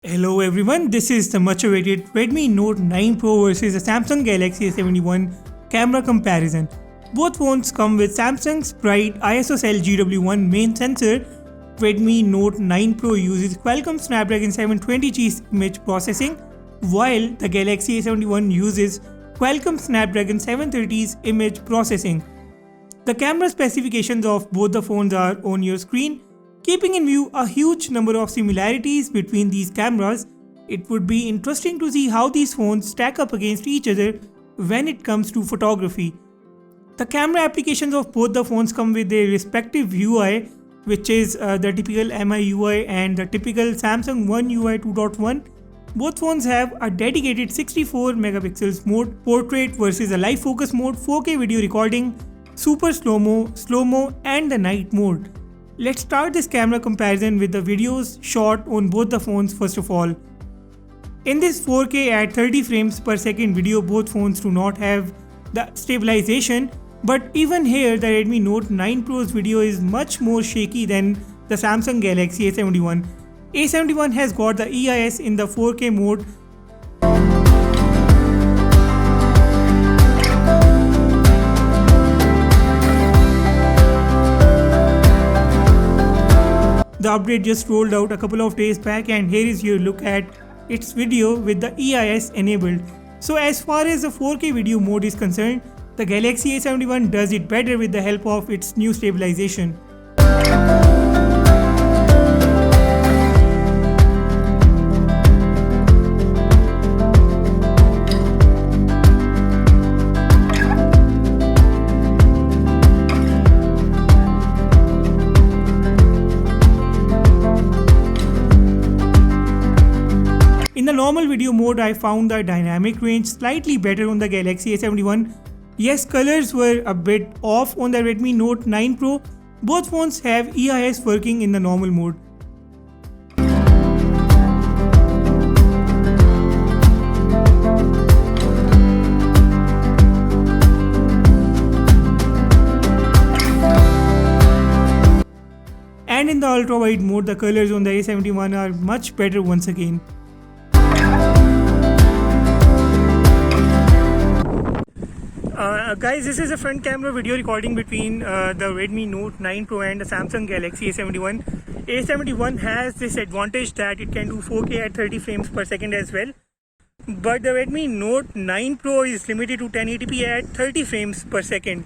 Hello everyone, this is the much awaited Redmi Note 9 Pro versus the Samsung Galaxy S71 camera comparison. Both phones come with Samsung's bright ISOCELL GW1 main sensor. Redmi Note 9 Pro uses Qualcomm Snapdragon 720G's image processing, while the Galaxy S71 uses Qualcomm Snapdragon 730's image processing. The camera specifications of both the phones are on your screen. Keeping in view a huge number of similarities between these cameras, it would be interesting to see how these phones stack up against each other when it comes to photography. The camera applications of both the phones come with their respective UI, which is the typical MIUI and the typical Samsung One UI 2.1. Both phones have a dedicated 64 megapixels mode, portrait versus a live focus mode, 4K video recording, super slow-mo and the night mode. Let's start this camera comparison with the videos shot on both the phones first of all. In this 4K at 30 frames per second video, both phones do not have the stabilization, but even here the Redmi Note 9 Pro's video is much more shaky than the Samsung Galaxy A71. A71 has got the EIS in the 4K mode. The update just rolled out a couple of days back, and here is your look at its video with the EIS enabled. So as far as the 4K video mode is concerned, the Galaxy A71 does it better with the help of its new stabilization. In the normal video mode, I found the dynamic range slightly better on the Galaxy A71. Yes, colors were a bit off on the Redmi Note 9 Pro. Both phones have EIS working in the normal mode. And in the ultra wide mode, the colors on the A71 are much better once again. Guys, this is a front camera video recording between the Redmi Note 9 Pro and the Samsung Galaxy A71. A71 has this advantage that it can do 4K at 30 frames per second as well. But the Redmi Note 9 Pro is limited to 1080p at 30 frames per second.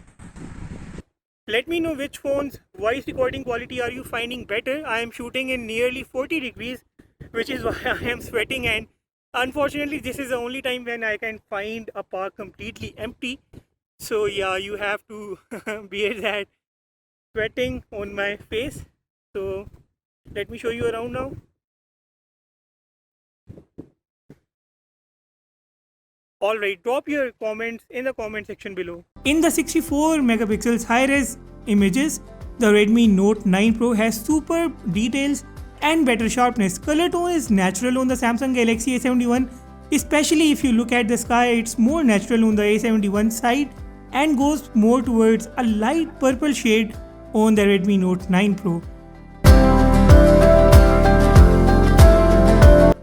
Let me know which phone's voice recording quality are you finding better. I am shooting in nearly 40 degrees, which is why I am sweating, and unfortunately this is the only time when I can find a park completely empty. So yeah, you have to bear that sweating on my face. So let me show you around now. Alright, drop your comments in the comment section below. In the 64 megapixels high-res images, the Redmi Note 9 Pro has superb details and better sharpness. Color tone is natural on the Samsung Galaxy A71, especially if you look at the sky. It's more natural on the A71 side and goes more towards a light purple shade on the Redmi Note 9 Pro.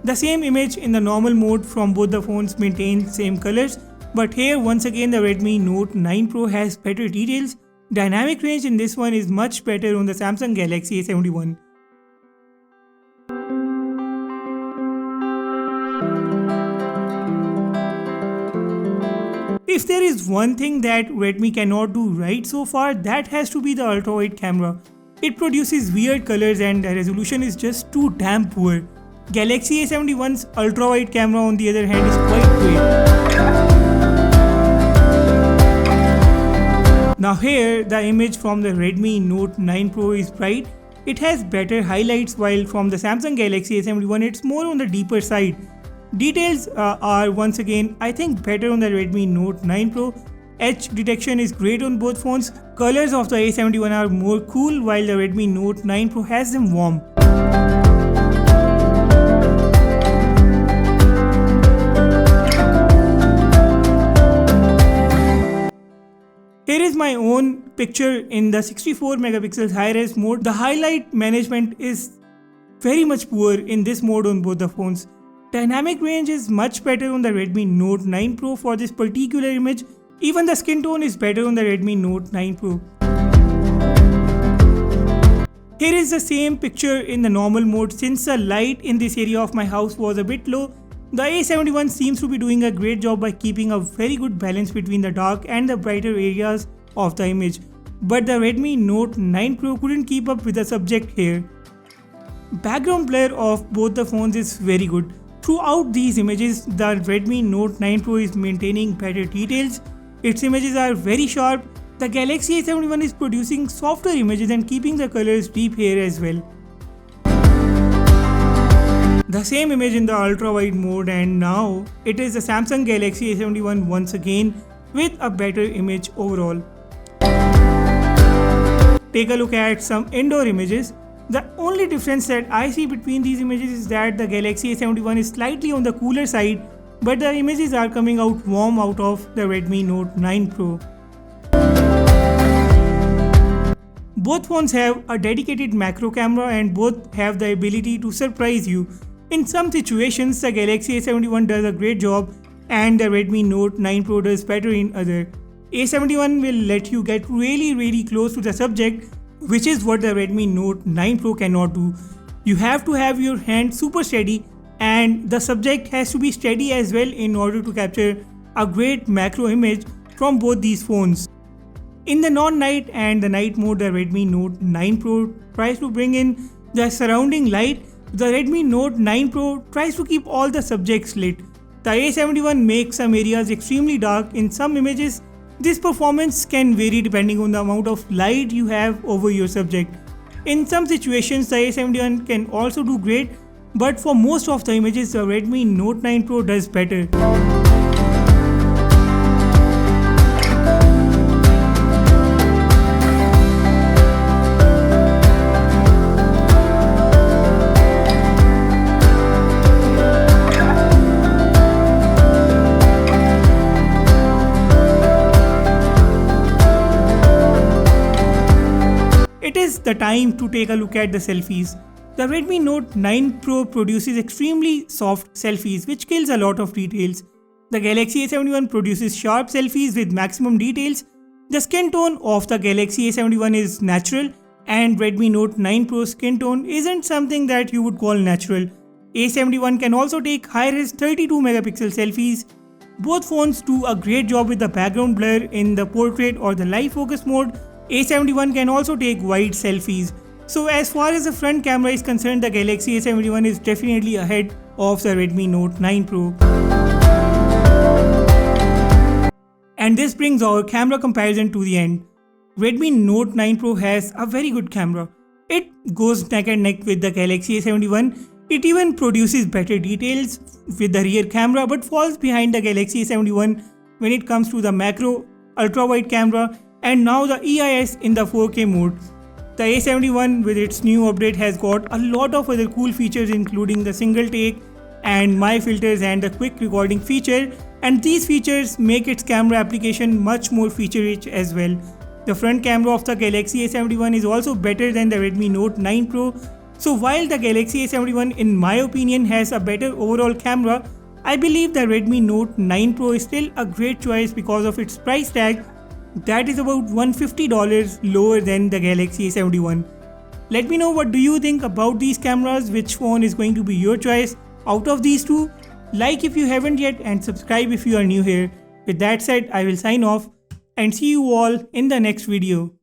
The same image in the normal mode from both the phones maintains same colors, but here once again the Redmi Note 9 Pro has better details. Dynamic range in this one is much better on the Samsung Galaxy A71. If there is one thing that Redmi cannot do right so far, that has to be the ultra-wide camera. It produces weird colors and the resolution is just too damn poor. Galaxy A71's ultra-wide camera on the other hand is quite great. Now here the image from the Redmi Note 9 Pro is bright. It has better highlights, while from the Samsung Galaxy A71 it's more on the deeper side. Details are once again I think better on the Redmi Note 9 Pro. Edge detection is great on both phones. Colors of the A71 are more cool, while the Redmi Note 9 Pro has them warm. Here is my own picture in the 64 megapixels high-res mode. The highlight management is very much poor in this mode on both the phones. Dynamic range is much better on the Redmi Note 9 Pro for this particular image. Even the skin tone is better on the Redmi Note 9 Pro. Here is the same picture in the normal mode. Since the light in this area of my house was a bit low, the A71 seems to be doing a great job by keeping a very good balance between the dark and the brighter areas of the image. But the Redmi Note 9 Pro couldn't keep up with the subject here. Background blur of both the phones is very good. Throughout these images, the Redmi Note 9 Pro is maintaining better details. Its images are very sharp. The Galaxy A71 is producing softer images and keeping the colors deep here as well. The same image in the ultra wide mode, and now it is the Samsung Galaxy A71 once again with a better image overall. Take a look at some indoor images. The only difference that I see between these images is that the Galaxy A71 is slightly on the cooler side, but the images are coming out warm out of the Redmi Note 9 Pro. Both phones have a dedicated macro camera and both have the ability to surprise you. In some situations, the Galaxy A71 does a great job and the Redmi Note 9 Pro does better in other. A71 will let you get really close to the subject, which is what the Redmi Note 9 Pro cannot do. You have to have your hand super steady and the subject has to be steady as well in order to capture a great macro image from both these phones. In the non-night and the night mode, the Redmi Note 9 Pro tries to bring in the surrounding light. The Redmi Note 9 Pro tries to keep all the subjects lit. The A71 makes some areas extremely dark in some images. This performance can vary depending on the amount of light you have over your subject. In some situations, the A71 can also do great, but for most of the images, the Redmi Note 9 Pro does better. It is the time to take a look at the selfies. The Redmi Note 9 Pro produces extremely soft selfies which kills a lot of details. The Galaxy A71 produces sharp selfies with maximum details. The skin tone of the Galaxy A71 is natural and Redmi Note 9 Pro skin tone isn't something that you would call natural. A71 can also take high-res 32 megapixel selfies. Both phones do a great job with the background blur in the portrait or the live focus mode. A71 can also take wide selfies. So as far as the front camera is concerned, the Galaxy A71 is definitely ahead of the Redmi Note 9 Pro. And this brings our camera comparison to the end. Redmi Note 9 Pro has a very good camera. It goes neck and neck with the Galaxy A71. It even produces better details with the rear camera but falls behind the Galaxy A71 when it comes to the macro, ultra wide camera and now the EIS in the 4K mode. The A71 with its new update has got a lot of other cool features including the single take and my filters and the quick recording feature, and these features make its camera application much more feature rich as well. The front camera of the Galaxy A71 is also better than the Redmi Note 9 Pro. So while the Galaxy A71 in my opinion has a better overall camera, I believe the Redmi Note 9 Pro is still a great choice because of its price tag that is about $150 lower than the Galaxy A71. Let me know what do you think about these cameras, which phone is going to be your choice out of these two. Like if you haven't yet and subscribe if you are new here. With that said, I will sign off and see you all in the next video.